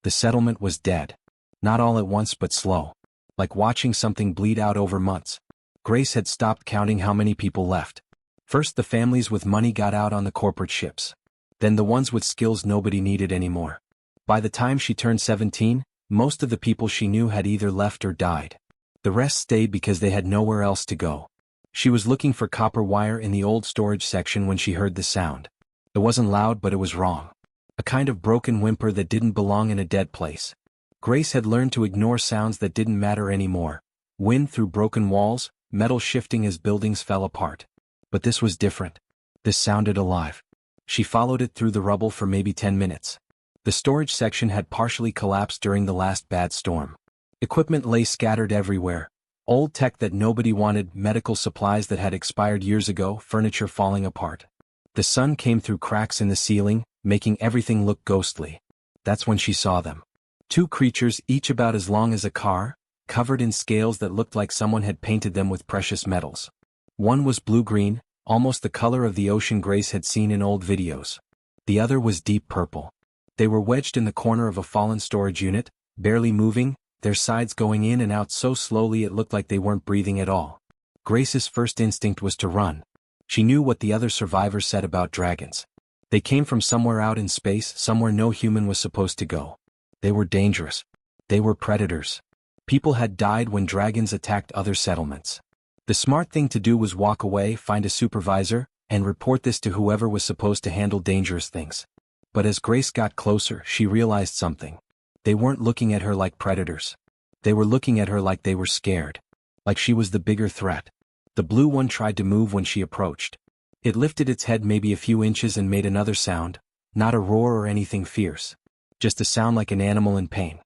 The settlement was dead. Not all at once but slow. Like watching something bleed out over months. Grace had stopped counting how many people left. First the families with money got out on the corporate ships. Then the ones with skills nobody needed anymore. By the time she turned 17, most of the people she knew had either left or died. The rest stayed because they had nowhere else to go. She was looking for copper wire in the old storage section when she heard the sound. It wasn't loud but it was wrong. A kind of broken whimper that didn't belong in a dead place. Grace had learned to ignore sounds that didn't matter anymore. Wind through broken walls, metal shifting as buildings fell apart. But this was different. This sounded alive. She followed it through the rubble for maybe 10 minutes. The storage section had partially collapsed during the last bad storm. Equipment lay scattered everywhere. Old tech that nobody wanted, medical supplies that had expired years ago, furniture falling apart. The sun came through cracks in the ceiling, making everything look ghostly. That's when she saw them. Two creatures, each about as long as a car, covered in scales that looked like someone had painted them with precious metals. One was blue-green, almost the color of the ocean Grace had seen in old videos. The other was deep purple. They were wedged in the corner of a fallen storage unit, barely moving, their sides going in and out so slowly it looked like they weren't breathing at all. Grace's first instinct was to run. She knew what the other survivors said about dragons. They came from somewhere out in space, somewhere no human was supposed to go. They were dangerous. They were predators. People had died when dragons attacked other settlements. The smart thing to do was walk away, find a supervisor, and report this to whoever was supposed to handle dangerous things. But as Grace got closer, she realized something. They weren't looking at her like predators. They were looking at her like they were scared. Like she was the bigger threat. The blue one tried to move when she approached. It lifted its head maybe a few inches and made another sound, not a roar or anything fierce. Just a sound like an animal in pain.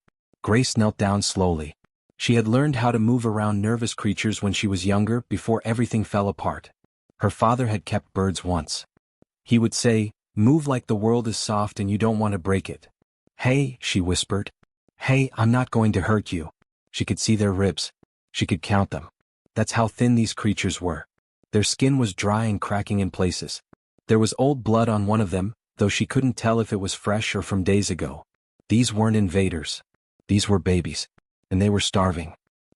Grace knelt down slowly. She had learned how to move around nervous creatures when she was younger, before everything fell apart. Her father had kept birds once. He would say, "Move like the world is soft and you don't want to break it." "Hey," she whispered. "Hey, I'm not going to hurt you." She could see their ribs. She could count them. That's how thin these creatures were. Their skin was dry and cracking in places. There was old blood on one of them, though she couldn't tell if it was fresh or from days ago. These weren't invaders. These were babies. And they were starving.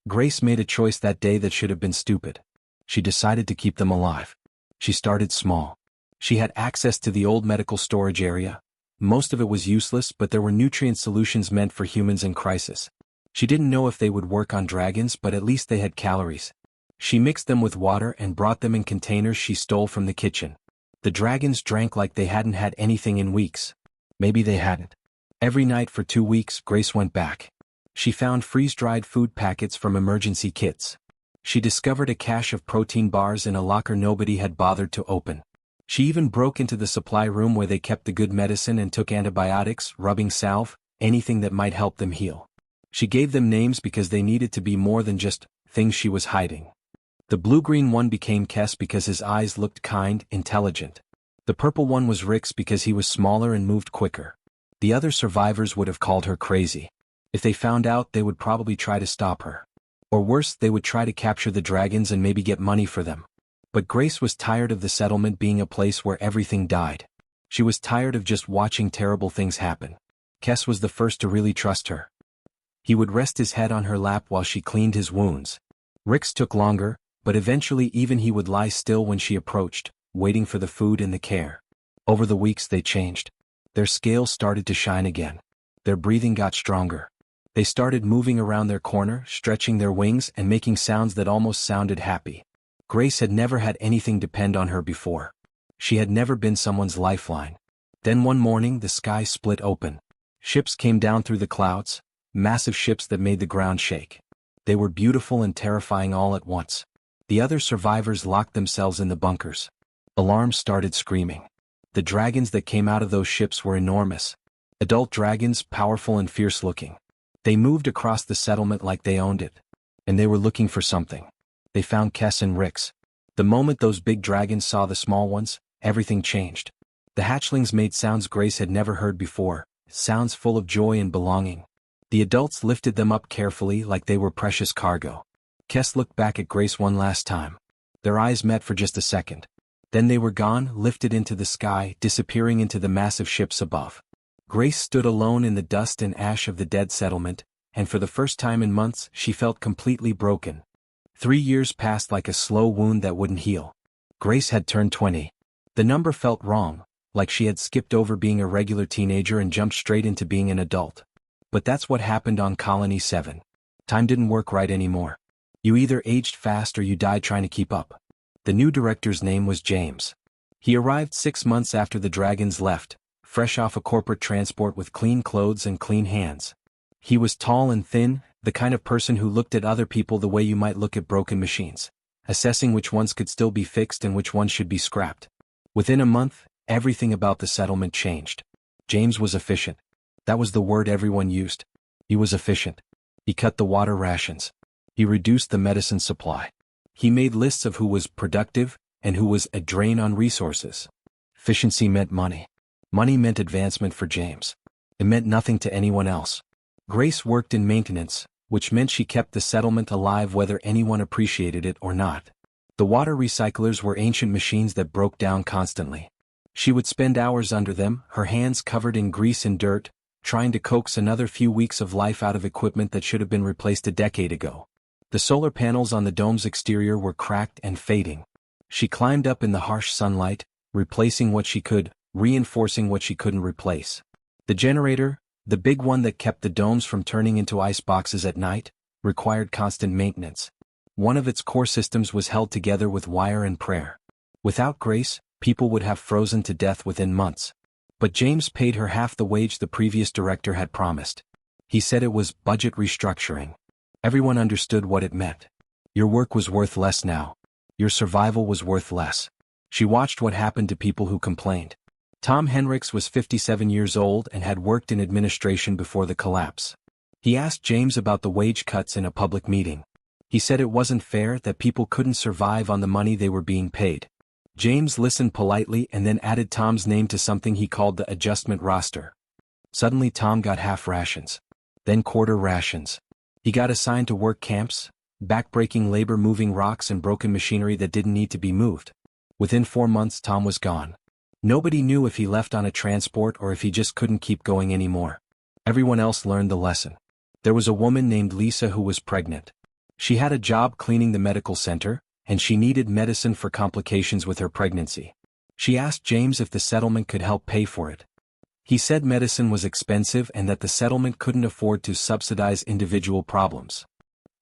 Grace made a choice that day that should have been stupid. She decided to keep them alive. She started small. She had access to the old medical storage area. Most of it was useless, but there were nutrient solutions meant for humans in crisis. She didn't know if they would work on dragons, but at least they had calories. She mixed them with water and brought them in containers she stole from the kitchen. The dragons drank like they hadn't had anything in weeks. Maybe they hadn't. Every night for 2 weeks, Grace went back. She found freeze-dried food packets from emergency kits. She discovered a cache of protein bars in a locker nobody had bothered to open. She even broke into the supply room where they kept the good medicine and took antibiotics, rubbing salve, anything that might help them heal. She gave them names because they needed to be more than just things she was hiding. The blue-green one became Kes because his eyes looked kind, intelligent. The purple one was Rix because he was smaller and moved quicker. The other survivors would have called her crazy. If they found out, they would probably try to stop her. Or worse, they would try to capture the dragons and maybe get money for them. But Grace was tired of the settlement being a place where everything died. She was tired of just watching terrible things happen. Kes was the first to really trust her. He would rest his head on her lap while she cleaned his wounds. Rix took longer, but eventually even he would lie still when she approached, waiting for the food and the care. Over the weeks they changed. Their scales started to shine again. Their breathing got stronger. They started moving around their corner, stretching their wings and making sounds that almost sounded happy. Grace had never had anything depend on her before. She had never been someone's lifeline. Then one morning the sky split open. Ships came down through the clouds, massive ships that made the ground shake. They were beautiful and terrifying all at once. The other survivors locked themselves in the bunkers. Alarms started screaming. The dragons that came out of those ships were enormous. Adult dragons, powerful and fierce-looking. They moved across the settlement like they owned it. And they were looking for something. They found Kes and Rix. The moment those big dragons saw the small ones, everything changed. The hatchlings made sounds Grace had never heard before, sounds full of joy and belonging. The adults lifted them up carefully like they were precious cargo. Kes looked back at Grace one last time. Their eyes met for just a second. Then they were gone, lifted into the sky, disappearing into the massive ships above. Grace stood alone in the dust and ash of the dead settlement, and for the first time in months she felt completely broken. 3 years passed like a slow wound that wouldn't heal. Grace had turned 20. The number felt wrong, like she had skipped over being a regular teenager and jumped straight into being an adult. But that's what happened on Colony 7. Time didn't work right anymore. You either aged fast or you died trying to keep up. The new director's name was James. He arrived 6 months after the Dragons left, fresh off a corporate transport with clean clothes and clean hands. He was tall and thin, the kind of person who looked at other people the way you might look at broken machines, assessing which ones could still be fixed and which ones should be scrapped. Within a month, everything about the settlement changed. James was efficient. That was the word everyone used. He was efficient. He cut the water rations. He reduced the medicine supply. He made lists of who was productive and who was a drain on resources. Efficiency meant money. Money meant advancement for James. It meant nothing to anyone else. Grace worked in maintenance, which meant she kept the settlement alive whether anyone appreciated it or not. The water recyclers were ancient machines that broke down constantly. She would spend hours under them, her hands covered in grease and dirt, trying to coax another few weeks of life out of equipment that should have been replaced a decade ago. The solar panels on the dome's exterior were cracked and fading. She climbed up in the harsh sunlight, replacing what she could, reinforcing what she couldn't replace. The generator, the big one that kept the domes from turning into ice boxes at night, required constant maintenance. One of its core systems was held together with wire and prayer. Without Grace, people would have frozen to death within months. But James paid her half the wage the previous director had promised. He said it was budget restructuring. Everyone understood what it meant. Your work was worth less now. Your survival was worth less. She watched what happened to people who complained. Tom Henricks was 57 years old and had worked in administration before the collapse. He asked James about the wage cuts in a public meeting. He said it wasn't fair that people couldn't survive on the money they were being paid. James listened politely and then added Tom's name to something he called the adjustment roster. Suddenly Tom got half rations. Then quarter rations. He got assigned to work camps, back-breaking labor moving rocks and broken machinery that didn't need to be moved. Within 4 months Tom was gone. Nobody knew if he left on a transport or if he just couldn't keep going anymore. Everyone else learned the lesson. There was a woman named Lisa who was pregnant. She had a job cleaning the medical center, and she needed medicine for complications with her pregnancy. She asked James if the settlement could help pay for it. He said medicine was expensive and that the settlement couldn't afford to subsidize individual problems.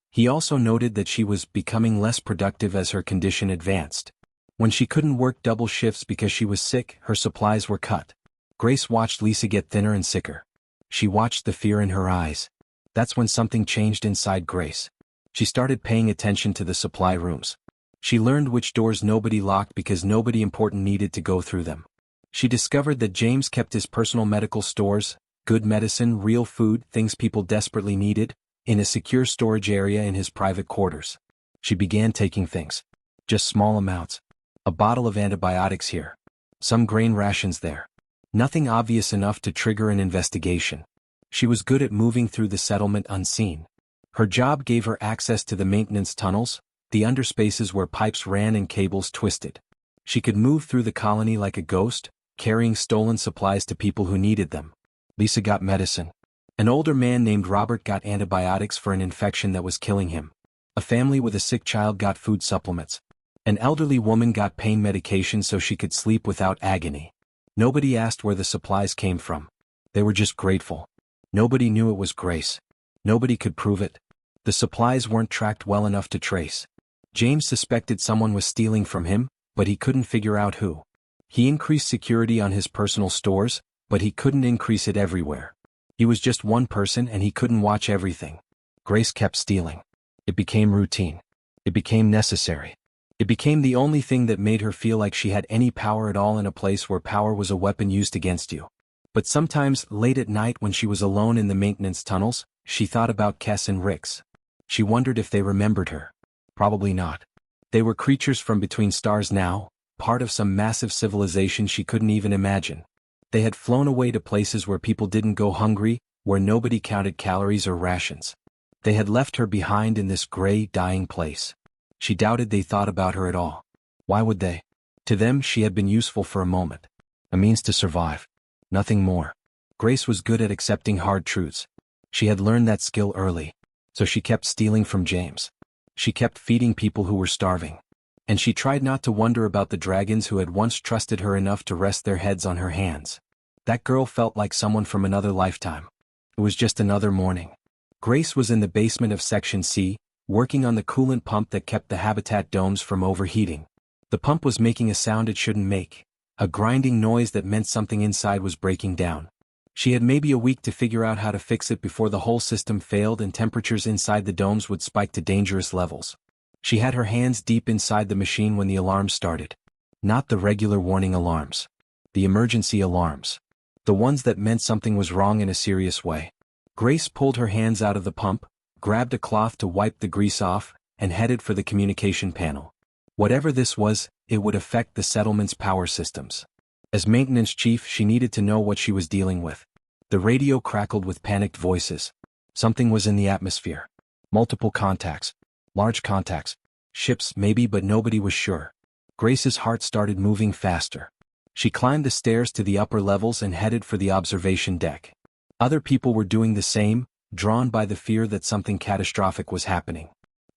He also noted that she was becoming less productive as her condition advanced. When she couldn't work double shifts because she was sick, her supplies were cut. Grace watched Lisa get thinner and sicker. She watched the fear in her eyes. That's when something changed inside Grace. She started paying attention to the supply rooms. She learned which doors nobody locked because nobody important needed to go through them. She discovered that James kept his personal medical stores, good medicine, real food, things people desperately needed, in a secure storage area in his private quarters. She began taking things. Just small amounts. A bottle of antibiotics here. Some grain rations there. Nothing obvious enough to trigger an investigation. She was good at moving through the settlement unseen. Her job gave her access to the maintenance tunnels, the underspaces where pipes ran and cables twisted. She could move through the colony like a ghost, carrying stolen supplies to people who needed them. Lisa got medicine. An older man named Robert got antibiotics for an infection that was killing him. A family with a sick child got food supplements. An elderly woman got pain medication so she could sleep without agony. Nobody asked where the supplies came from. They were just grateful. Nobody knew it was Grace. Nobody could prove it. The supplies weren't tracked well enough to trace. James suspected someone was stealing from him, but he couldn't figure out who. He increased security on his personal stores, but he couldn't increase it everywhere. He was just one person and he couldn't watch everything. Grace kept stealing. It became routine. It became necessary. It became the only thing that made her feel like she had any power at all in a place where power was a weapon used against you. But sometimes, late at night when she was alone in the maintenance tunnels, she thought about Kes and Rix. She wondered if they remembered her. Probably not. They were creatures from between stars now, part of some massive civilization she couldn't even imagine. They had flown away to places where people didn't go hungry, where nobody counted calories or rations. They had left her behind in this gray, dying place. She doubted they thought about her at all. Why would they? To them she had been useful for a moment. A means to survive. Nothing more. Grace was good at accepting hard truths. She had learned that skill early. So she kept stealing from James. She kept feeding people who were starving. And she tried not to wonder about the dragons who had once trusted her enough to rest their heads on her hands. That girl felt like someone from another lifetime. It was just another morning. Grace was in the basement of Section C, working on the coolant pump that kept the habitat domes from overheating. The pump was making a sound it shouldn't make, a grinding noise that meant something inside was breaking down. She had maybe a week to figure out how to fix it before the whole system failed and temperatures inside the domes would spike to dangerous levels. She had her hands deep inside the machine when the alarms started. Not the regular warning alarms. The emergency alarms. The ones that meant something was wrong in a serious way. Grace pulled her hands out of the pump, grabbed a cloth to wipe the grease off, and headed for the communication panel. Whatever this was, it would affect the settlement's power systems. As maintenance chief, she needed to know what she was dealing with. The radio crackled with panicked voices. Something was in the atmosphere. Multiple contacts. Large contacts. Ships maybe, but nobody was sure. Grace's heart started moving faster. She climbed the stairs to the upper levels and headed for the observation deck. Other people were doing the same, drawn by the fear that something catastrophic was happening.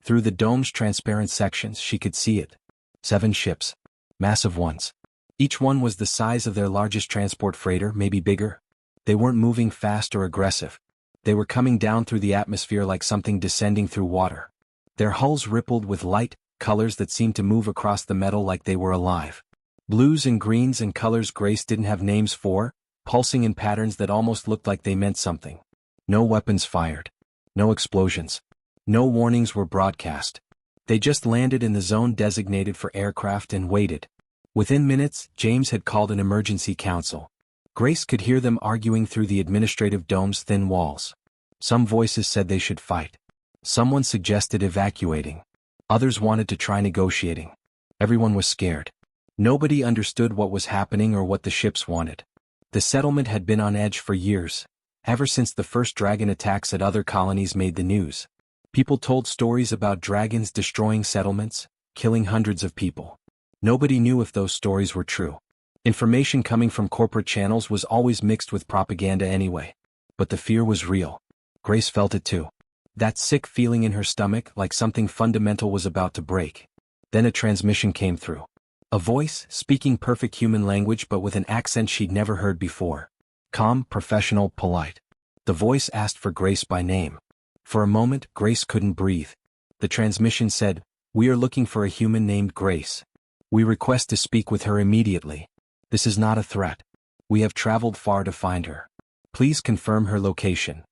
Through the dome's transparent sections she could see it. 7 ships. Massive ones. Each one was the size of their largest transport freighter, maybe bigger. They weren't moving fast or aggressive. They were coming down through the atmosphere like something descending through water. Their hulls rippled with light, colors that seemed to move across the metal like they were alive. Blues and greens and colors Grace didn't have names for, pulsing in patterns that almost looked like they meant something. No weapons fired. No explosions. No warnings were broadcast. They just landed in the zone designated for aircraft and waited. Within minutes, James had called an emergency council. Grace could hear them arguing through the administrative dome's thin walls. Some voices said they should fight. Someone suggested evacuating. Others wanted to try negotiating. Everyone was scared. Nobody understood what was happening or what the ships wanted. The settlement had been on edge for years, ever since the first dragon attacks at other colonies made the news. People told stories about dragons destroying settlements, killing hundreds of people. Nobody knew if those stories were true. Information coming from corporate channels was always mixed with propaganda anyway. But the fear was real. Grace felt it too. That sick feeling in her stomach, like something fundamental was about to break. Then a transmission came through. A voice, speaking perfect human language but with an accent she'd never heard before. Calm, professional, polite. The voice asked for Grace by name. For a moment, Grace couldn't breathe. The transmission said, "We are looking for a human named Grace. We request to speak with her immediately. This is not a threat. We have traveled far to find her. Please confirm her location."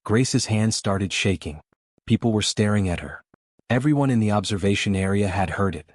Grace's hands started shaking. People were staring at her. Everyone in the observation area had heard it.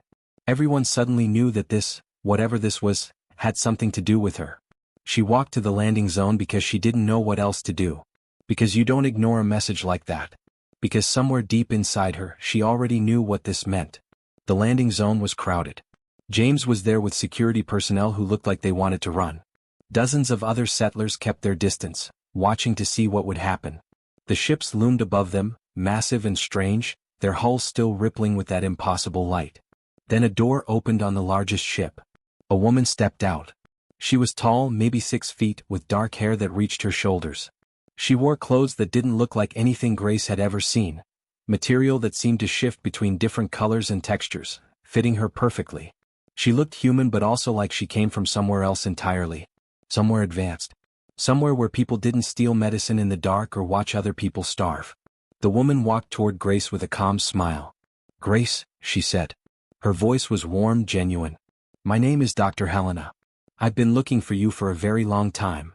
Everyone suddenly knew that this, whatever this was, had something to do with her. She walked to the landing zone because she didn't know what else to do. Because you don't ignore a message like that. Because somewhere deep inside her, she already knew what this meant. The landing zone was crowded. James was there with security personnel who looked like they wanted to run. Dozens of other settlers kept their distance, watching to see what would happen. The ships loomed above them, massive and strange, their hulls still rippling with that impossible light. Then a door opened on the largest ship. A woman stepped out. She was tall, maybe 6 feet, with dark hair that reached her shoulders. She wore clothes that didn't look like anything Grace had ever seen, material that seemed to shift between different colors and textures, fitting her perfectly. She looked human but also like she came from somewhere else entirely. Somewhere advanced. Somewhere where people didn't steal medicine in the dark or watch other people starve. The woman walked toward Grace with a calm smile. "Grace," she said. Her voice was warm, genuine. "My name is Dr. Helena. I've been looking for you for a very long time."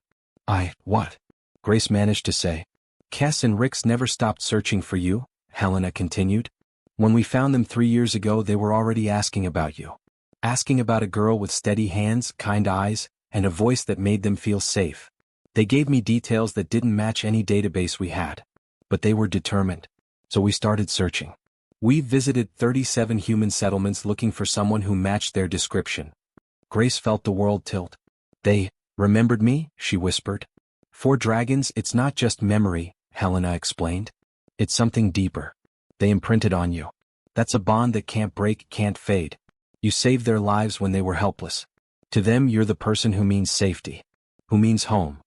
What?" Grace managed to say. "Kess and Rix never stopped searching for you," Helena continued. "When we found them 3 years ago they were already asking about you. Asking about a girl with steady hands, kind eyes, and a voice that made them feel safe. They gave me details that didn't match any database we had. But they were determined. So we started searching. We visited 37 human settlements looking for someone who matched their description." Grace felt the world tilt. "They remembered me?" she whispered. "For dragons, it's not just memory," Helena explained. "It's something deeper. They imprinted on you. That's a bond that can't break, can't fade. You saved their lives when they were helpless. To them you're the person who means safety. Who means home.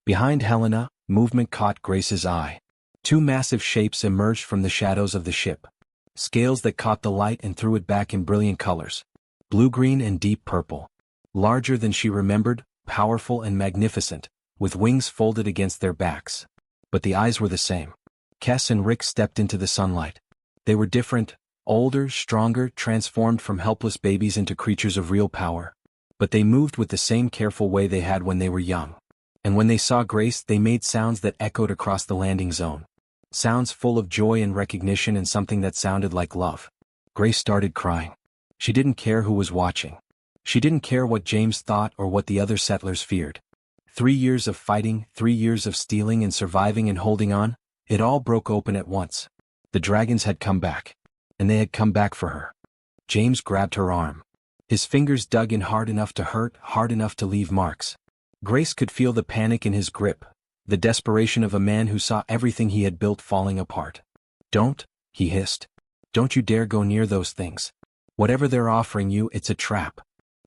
Behind Helena, movement caught Grace's eye. Two massive shapes emerged from the shadows of the ship. Scales that caught the light and threw it back in brilliant colors. Blue-green and deep purple. Larger than she remembered, powerful and magnificent, with wings folded against their backs. But the eyes were the same. Kes and Rick stepped into the sunlight. They were different, older, stronger, transformed from helpless babies into creatures of real power. But they moved with the same careful way they had when they were young. And when they saw Grace, they made sounds that echoed across the landing zone. Sounds full of joy and recognition and something that sounded like love. Grace started crying. She didn't care who was watching. She didn't care what James thought or what the other settlers feared. 3 years of fighting, 3 years of stealing and surviving and holding on, it all broke open at once. The dragons had come back. And they had come back for her. James grabbed her arm. His fingers dug in hard enough to hurt, hard enough to leave marks. Grace could feel the panic in his grip, the desperation of a man who saw everything he had built falling apart. "Don't," he hissed. "Don't you dare go near those things. Whatever they're offering you, it's a trap."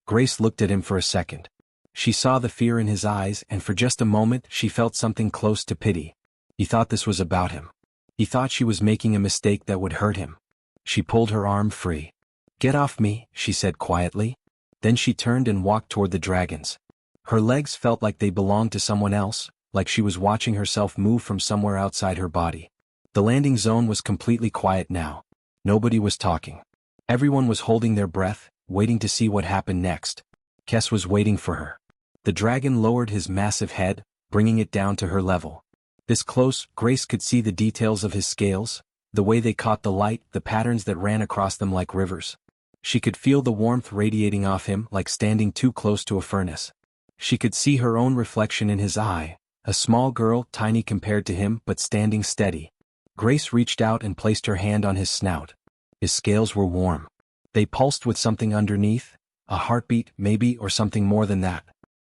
Grace looked at him for a second. She saw the fear in his eyes, and for just a moment she felt something close to pity. He thought this was about him. He thought she was making a mistake that would hurt him. She pulled her arm free. "Get off me," she said quietly. Then she turned and walked toward the dragons. Her legs felt like they belonged to someone else, like she was watching herself move from somewhere outside her body. The landing zone was completely quiet now. Nobody was talking. Everyone was holding their breath, waiting to see what happened next. Kes was waiting for her. The dragon lowered his massive head, bringing it down to her level. This close, Grace could see the details of his scales, the way they caught the light, the patterns that ran across them like rivers. She could feel the warmth radiating off him like standing too close to a furnace. She could see her own reflection in his eye, a small girl, tiny compared to him but standing steady. Grace reached out and placed her hand on his snout. His scales were warm. They pulsed with something underneath, a heartbeat maybe, or something more than that.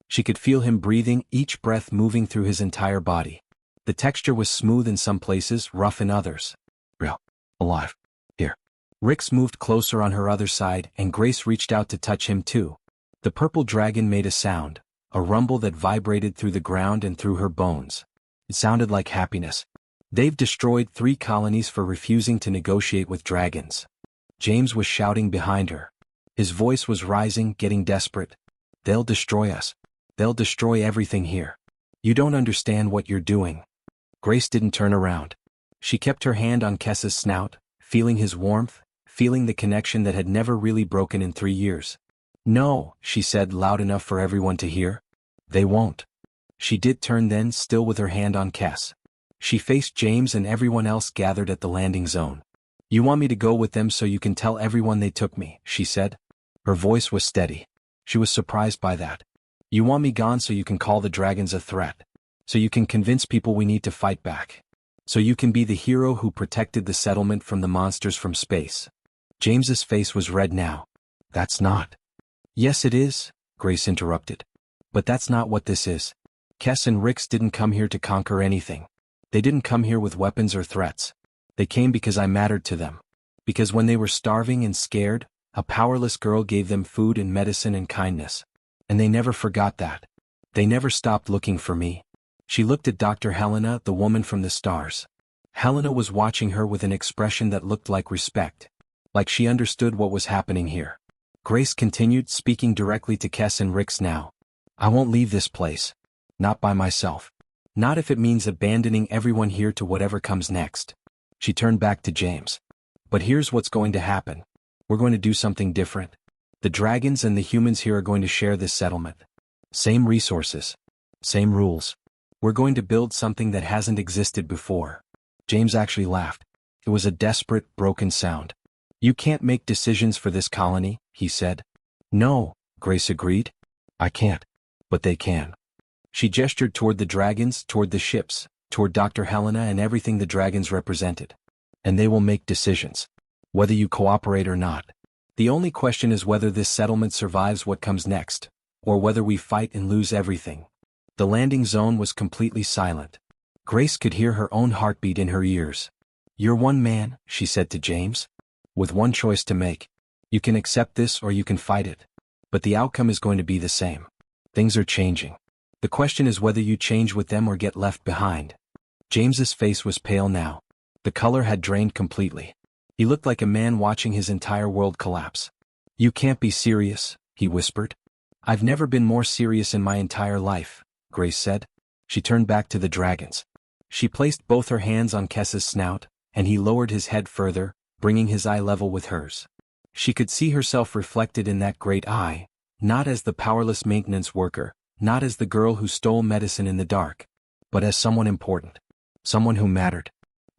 She could feel him breathing, each breath moving through his entire body. The texture was smooth in some places, rough in others. Real. Alive. Here. Rix moved closer on her other side, and Grace reached out to touch him too. The purple dragon made a sound, a rumble that vibrated through the ground and through her bones. It sounded like happiness. "They've destroyed 3 colonies for refusing to negotiate with dragons." James was shouting behind her. His voice was rising, getting desperate. "They'll destroy us. They'll destroy everything here. You don't understand what you're doing." Grace didn't turn around. She kept her hand on Kessa's snout, feeling his warmth, feeling the connection that had never really broken in 3 years. "No," she said loud enough for everyone to hear. "They won't." She did turn then, still with her hand on Kess. She faced James and everyone else gathered at the landing zone. "You want me to go with them so you can tell everyone they took me," she said. Her voice was steady. She was surprised by that. "You want me gone so you can call the dragons a threat. So you can convince people we need to fight back. So you can be the hero who protected the settlement from the monsters from space." James's face was red now. "That's not." "Yes it is," Grace interrupted. "But that's not what this is. Kess and Rix didn't come here to conquer anything. They didn't come here with weapons or threats. They came because I mattered to them. Because when they were starving and scared, a powerless girl gave them food and medicine and kindness. And they never forgot that. They never stopped looking for me." She looked at Dr. Helena, the woman from the stars. Helena was watching her with an expression that looked like respect. Like she understood what was happening here. Grace continued, speaking directly to Kess and Rix now. "I won't leave this place. Not by myself. Not if it means abandoning everyone here to whatever comes next." She turned back to James. "But here's what's going to happen. We're going to do something different. The dragons and the humans here are going to share this settlement. Same resources. Same rules. We're going to build something that hasn't existed before." James actually laughed. It was a desperate, broken sound. "You can't make decisions for this colony," he said. "No," Grace agreed. "I can't. But they can." She gestured toward the dragons, toward the ships, toward Dr. Helena and everything the dragons represented. "And they will make decisions. Whether you cooperate or not. The only question is whether this settlement survives what comes next, or whether we fight and lose everything." The landing zone was completely silent. Grace could hear her own heartbeat in her ears. "You're one man," she said to James. "With one choice to make. You can accept this or you can fight it. But the outcome is going to be the same. Things are changing. The question is whether you change with them or get left behind. James's face was pale now. The color had drained completely. He looked like a man watching his entire world collapse. You can't be serious, he whispered. I've never been more serious in my entire life, Grace said. She turned back to the dragons. She placed both her hands on Kessa's snout, and he lowered his head further, bringing his eye level with hers. She could see herself reflected in that great eye, not as the powerless maintenance worker, not as the girl who stole medicine in the dark, but as someone important. Someone who mattered.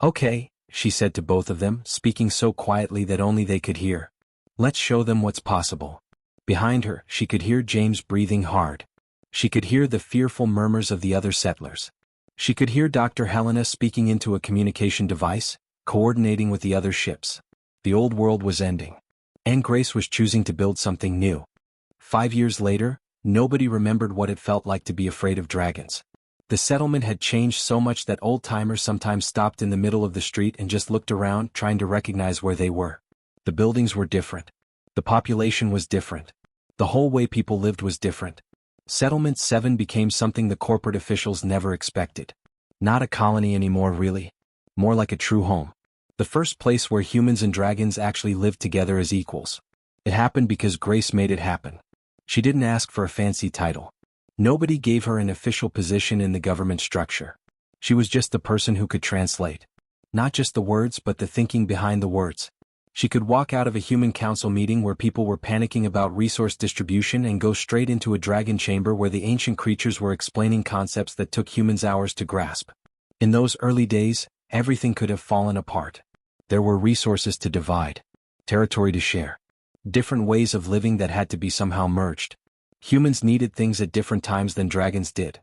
Okay, she said to both of them, speaking so quietly that only they could hear. Let's show them what's possible. Behind her, she could hear James breathing hard. She could hear the fearful murmurs of the other settlers. She could hear Dr. Helena speaking into a communication device, coordinating with the other ships. The old world was ending. And Grace was choosing to build something new. 5 years later, nobody remembered what it felt like to be afraid of dragons. The settlement had changed so much that old-timers sometimes stopped in the middle of the street and just looked around, trying to recognize where they were. The buildings were different. The population was different. The whole way people lived was different. Settlement 7 became something the corporate officials never expected. Not a colony anymore, really. More like a true home. The first place where humans and dragons actually lived together as equals. It happened because Grace made it happen. She didn't ask for a fancy title. Nobody gave her an official position in the government structure. She was just the person who could translate. Not just the words but the thinking behind the words. She could walk out of a human council meeting where people were panicking about resource distribution and go straight into a dragon chamber where the ancient creatures were explaining concepts that took humans hours to grasp. In those early days, everything could have fallen apart. There were resources to divide. Territory to share. Different ways of living that had to be somehow merged. Humans needed things at different times than dragons did.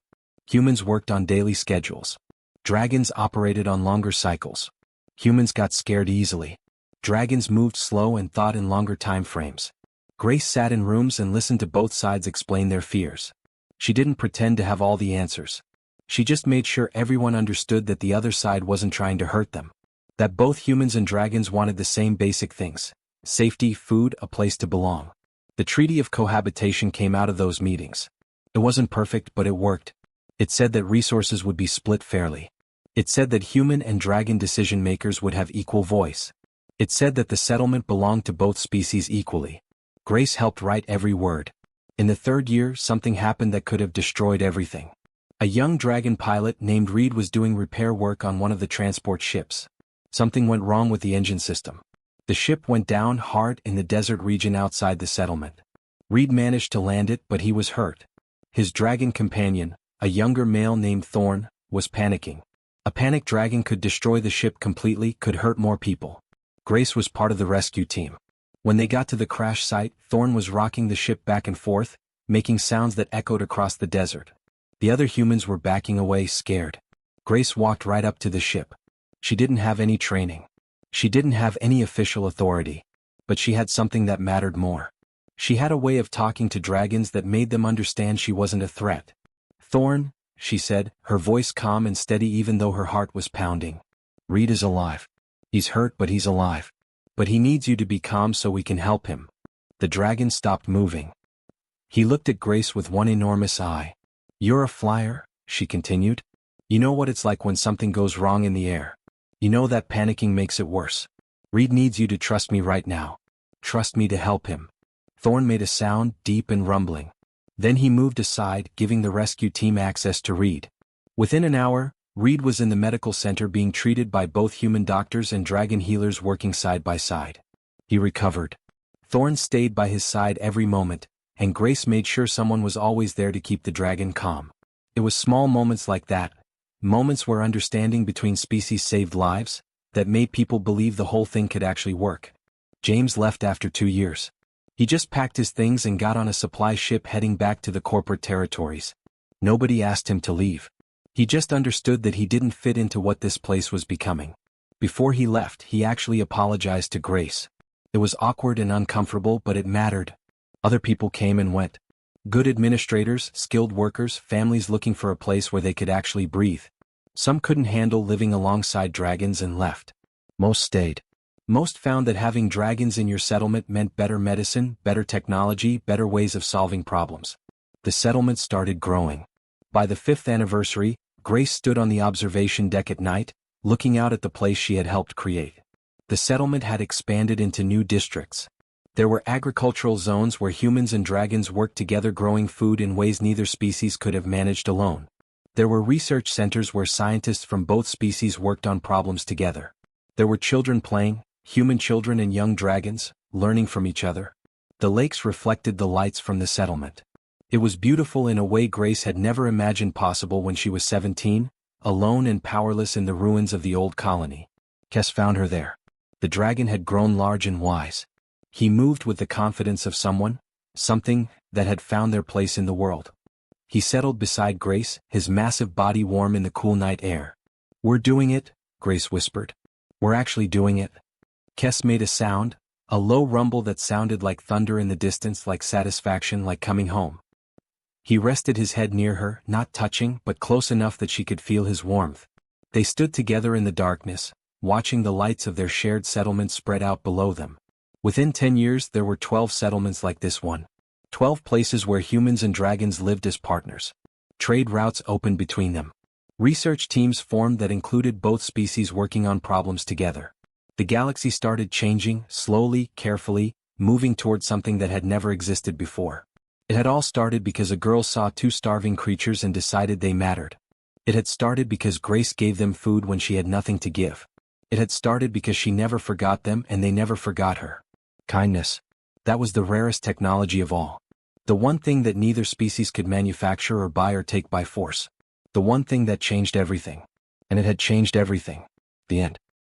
Humans worked on daily schedules. Dragons operated on longer cycles. Humans got scared easily. Dragons moved slow and thought in longer time frames. Grace sat in rooms and listened to both sides explain their fears. She didn't pretend to have all the answers. She just made sure everyone understood that the other side wasn't trying to hurt them. That both humans and dragons wanted the same basic things. Safety, food, a place to belong. The Treaty of Cohabitation came out of those meetings. It wasn't perfect, but it worked. It said that resources would be split fairly. It said that human and dragon decision-makers would have equal voice. It said that the settlement belonged to both species equally. Grace helped write every word. In the 3rd year, something happened that could have destroyed everything. A young dragon pilot named Reed was doing repair work on one of the transport ships. Something went wrong with the engine system. The ship went down hard in the desert region outside the settlement. Reed managed to land it, but he was hurt. His dragon companion, a younger male named Thorn, was panicking. A panicked dragon could destroy the ship completely, could hurt more people. Grace was part of the rescue team. When they got to the crash site, Thorn was rocking the ship back and forth, making sounds that echoed across the desert. The other humans were backing away, scared. Grace walked right up to the ship. She didn't have any training. She didn't have any official authority. But she had something that mattered more. She had a way of talking to dragons that made them understand she wasn't a threat. Thorn, she said, her voice calm and steady even though her heart was pounding. Reed is alive. He's hurt but he's alive. But he needs you to be calm so we can help him. The dragon stopped moving. He looked at Grace with one enormous eye. You're a flyer, she continued. You know what it's like when something goes wrong in the air. You know that panicking makes it worse. Reed needs you to trust me right now. Trust me to help him. Thorn made a sound, deep and rumbling. Then he moved aside, giving the rescue team access to Reed. Within an hour, Reed was in the medical center being treated by both human doctors and dragon healers working side by side. He recovered. Thorn stayed by his side every moment, and Grace made sure someone was always there to keep the dragon calm. It was small moments like that, moments where understanding between species saved lives, that made people believe the whole thing could actually work. James left after 2 years. He just packed his things and got on a supply ship heading back to the corporate territories. Nobody asked him to leave. He just understood that he didn't fit into what this place was becoming. Before he left, he actually apologized to Grace. It was awkward and uncomfortable, but it mattered. Other people came and went. Good administrators, skilled workers, families looking for a place where they could actually breathe. Some couldn't handle living alongside dragons and left. Most stayed. Most found that having dragons in your settlement meant better medicine, better technology, better ways of solving problems. The settlement started growing. By the 5th anniversary, Grace stood on the observation deck at night, looking out at the place she had helped create. The settlement had expanded into new districts. There were agricultural zones where humans and dragons worked together growing food in ways neither species could have managed alone. There were research centers where scientists from both species worked on problems together. There were children playing, human children and young dragons, learning from each other. The lakes reflected the lights from the settlement. It was beautiful in a way Grace had never imagined possible when she was 17, alone and powerless in the ruins of the old colony. Kes found her there. The dragon had grown large and wise. He moved with the confidence of something, that had found their place in the world. He settled beside Grace, his massive body warm in the cool night air. "We're doing it," Grace whispered. "We're actually doing it." Kes made a sound, a low rumble that sounded like thunder in the distance, like satisfaction, like coming home. He rested his head near her, not touching, but close enough that she could feel his warmth. They stood together in the darkness, watching the lights of their shared settlement spread out below them. Within 10 years there were 12 settlements like this one. 12 places where humans and dragons lived as partners. Trade routes opened between them. Research teams formed that included both species working on problems together. The galaxy started changing, slowly, carefully, moving toward something that had never existed before. It had all started because a girl saw 2 starving creatures and decided they mattered. It had started because Grace gave them food when she had nothing to give. It had started because she never forgot them and they never forgot her. Kindness. That was the rarest technology of all. The one thing that neither species could manufacture or buy or take by force. The one thing that changed everything. And it had changed everything. The end.